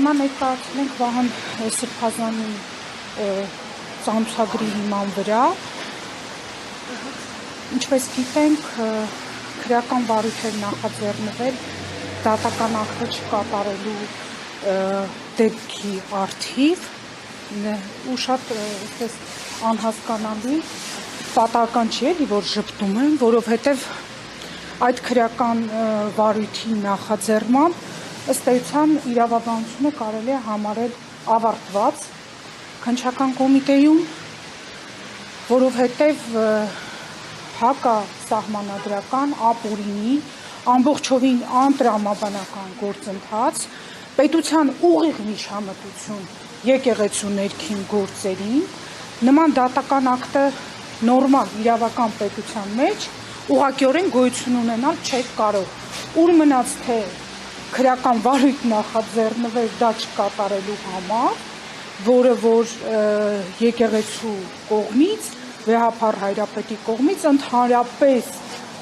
Հիմա ներկայացնենք Վահան Սրբազանի ծանոթագրի հիման վրա։ Ինչպես գիտենք, քրեական վարույթ էր նախաձեռնվել դատական ակտը չկատարելու դեպքի առթիվ ու շատ անհասկանալի պատահական չի էլի, որ ժպտում են, որովհետև այդ քրեական վարույթի նախաձեռնմամբ ըստ էության իրավաբանությունը կարելի է համարել ավարտված քննչական կոմիտեում, որովհետև հակասահմանադրական ապօրինի ամբողջովին անտրամաբանական գործընթաց, պետության ուղիղ միջամտություն եկեղեցու ներքին գործերին, նման դատական ակտը նորմալ իրավական պետության մեջ ուղղակիորեն գոյություն ունենալ չէր կարող։ Ուր մնաց թե քրեական վարույթ նախաձեռնվել դա չկատարելու համար, որը որ եկեղեցու կողմից, վեհափառ հայրապետի կողմից ընդհանրապես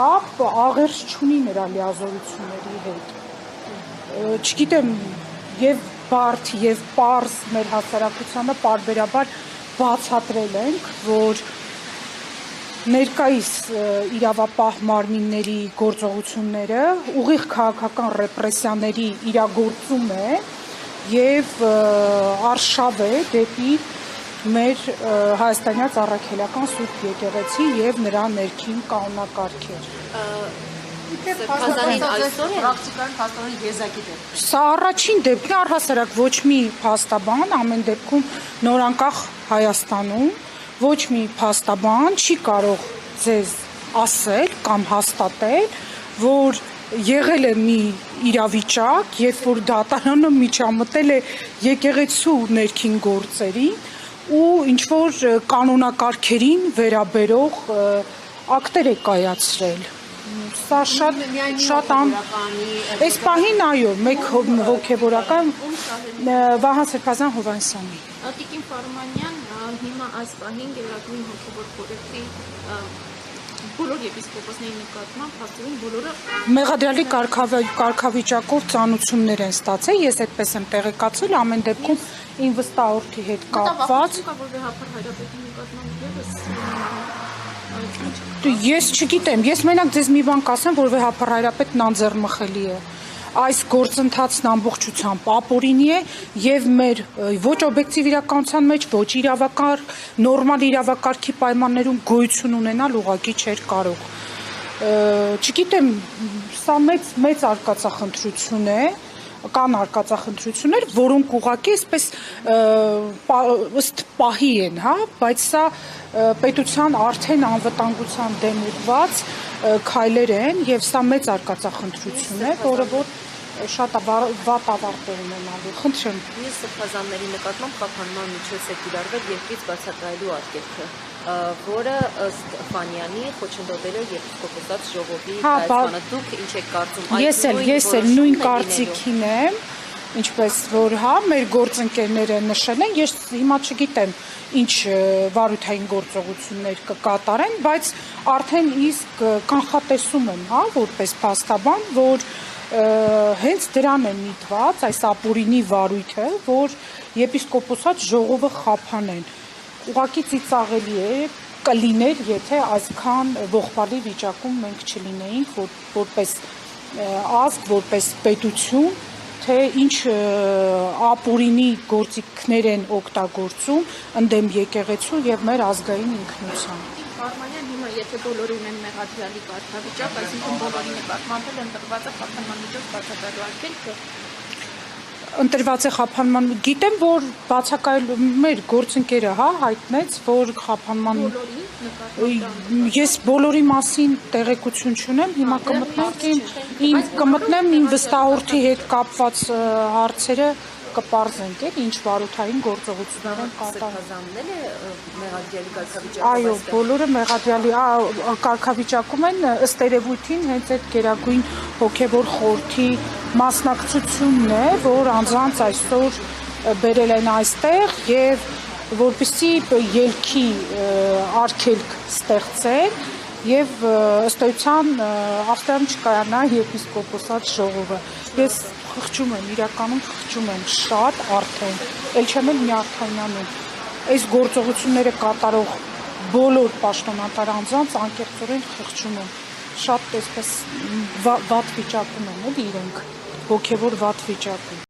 աղերս չունի նրա լիազորությունների հետ։ Չգիտեմ, եւ բարդ եւ պարզ մեր հասարակությանը պարբերաբար բացատրել ենք, որ ներկայիս իրավապահ մարմինների գործողությունները ուղիղ քաղաքական ռեպրեսիաների իրագործում է եւ արշավ է դեպի մեր հայաստանյաց առաքելական Սուրբ եկեղեցի եւ նրա ներքին կանոնակարգեր։ Սա առաջին դեպքն է, առհասարակ ոչ մի փաստաբան ամեն դեպքում նորանկախ Հայաստանում ոչ մի փաստաբան չի կարող ձեզ ասել կամ հաստատել, որ եղել է մի իրավիճակ, երբ որ դատարանը միջամտել է եկեղեցու ներքին գործերին ու ինչ որ կանոնակարգերին վերաբերող ակտեր է կայացրել։ Սա շատ այս պահին այո, մեկ հոգևորական Վահան Սրբազան Հովհաննիսյանի։ Տիկին Ֆարմանյան հիմա այս պահին գերագույն հոգևոր կորեկտի բոլոր եպիսկոպոսների նկատմամբ փաստորեն բոլորը մեղադրյալի կարգավիճակով ծանոթություններ են ստացել, ես այդպես եմ տեղեկացել, ամեն դեպքում ին վստահորդի հետ կապված։ Ես չգիտեմ, ես մենակ ձեզ մի բան կասեմ, որ վեհափառ հայրապետն անձեռնմխելի է։ Այս գործընթացն ամբողջությամբ ապօրինի է եւ մեր ոչ օբյեկտիվ իրականության մեջ, ոչ իրավական նորմալ իրավակարգի պայմաններում գոյություն ունենալ ուղղակի չէր կարող։ Չգիտեմ, սա մեծ արկածախնդրություն է, կան արկածախնդրություններ, որոնք ուղղակի այսպես ըստ պահի են, հա, բայց սա պետության արդեն անվտանգության դեմ ուղղված քայլեր են եւ սա մեծ արկածախնդրություն է, որը որ շատ վատ ավարտ է ունենալու։ Խնդրեմ։ Մյուս սրբազանների նկատմամբ խափանման միջոց է կիրառվել երկրից բացակայելու արգելքը, որը ըստ Ֆանյանի խոչընդոտել է եպիսկոպոսաց ժողովի կայացմանը։ Դուք ինչ եք կարծում այդ Ես էլ նույն կարծիքին եմ, ինչպես որ հա մեր գործընկերները նշել են, ես հիմա չգիտեմ ինչ վարույթային գործողություններ կկատարեն, բայց արդեն իսկ կանխատեսում եմ, հա, որպես փաստաբան, որ հենց դրան է միտված այս ապօրինի վարույթը, որ եպիսկոպոսաց ժողովը խափանեն։ Ուղղակի ծիծաղելի է կլիներ, եթե այսքան ողբալի վիճակում մենք չլինեինք, որպես ազգ, որպես պետություն, թե ինչ ապօրինի գործիքներ են օգտագործում ընդդեմ եկեղեցու եւ մեր ազգային ինքնության։ Ֆարմանյան հիմա եթե բոլորը ունեն մեղադրյալի կարգավիճակ, այսինքն բոլորի նկատմամբ էլ ընտրված է խափանման միջոց բացակայելու արգելքը։ Ընտրված է խափանման, գիտեմ, որ բացակայելու մեր գործընկերը, հա, հայտնեց, որ խափանման ես բոլորի մասին տեղեկություն չունեմ, հիմա կմտնեմ իմ վստահորդի հետ կապված հարցերը կպարզենք էլ ինչ վարութային գործողություններ են կատարել։ Այո, բոլորը մեղադրյալի կարգավիճակում են, ըստ երևույթին հենց այդ գերագույն հոգևոր խորհրդի մասնակցությունն է, որ անձանց այսօր բերել են այստեղ եւ որպեսզի ելքի արգելք ստեղծեն եւ ըստ էության Ավստրիայում չկայանա եպիսկոպոսաց ժողովը։ Ես խղճում եմ, իրականում խղճում եմ շատ արդեն, էլ չեմ էլ նյարդայնանում։ Այս գործողությունները կատարող բոլոր պաշտոնատար անձանց անկեղծորեն խղճում եմ, շատ այսպես վատ վիճակում են էլի իրենք, հոգևոր վատ վիճակում։